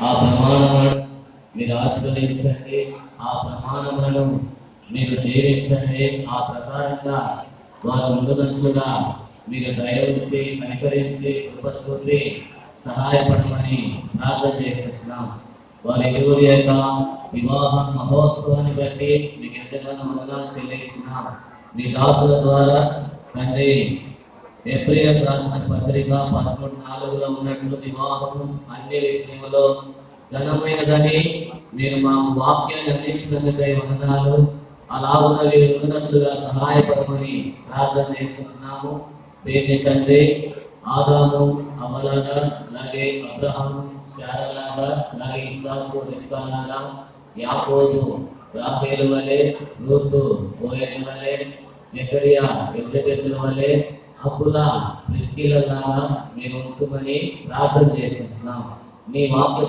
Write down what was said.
ఆ ప్రమాణములను మీరు ఆశీర్వదించండి, ఆ ప్రమాణములను మీరు దీవించండి. ఆ ప్రకారంగా వారు ముందుగా మీరు దయ ఉంచి కనికరించి కృప చూపి సహాయపడమని ప్రార్థన చేస్తున్నాం. వారి ఇరువురి యొక్క వివాహ మహోత్సవాన్ని బట్టి మీకు ఎంతగానో వందనాలు చెల్లిస్తున్నాం. మీ దాసుల ద్వారా తండ్రి ఏప్రిల్ రాసిన పత్రిక 11:4లో ఉన్నట్లు వివాహము అన్ని విషయంలో ఘనమైనదని మీరు మాకు వాక్యాన్ని అందించినందుకై వందనాలు. అలాగున మీరు ఉన్నట్లుగా సహాయపడమని ప్రార్థన చేస్తున్నాము. వీరిని తండ్రి ఆదాము అవ్వలాగా, అలాగే అబ్రహాము శారాలాగా, అలాగే ఇస్సాకు రెబ్కాలాగా, యాకోబు రాహేలు వలె, రూతు బోయజు వలె, జకరియా ఎలిజబెతుల వలె, అబ్దుల్లా ప్రిస్కిలలాగా మీరు ఉంచమని ప్రార్థన చేస్తున్నాం. మీ వాక్య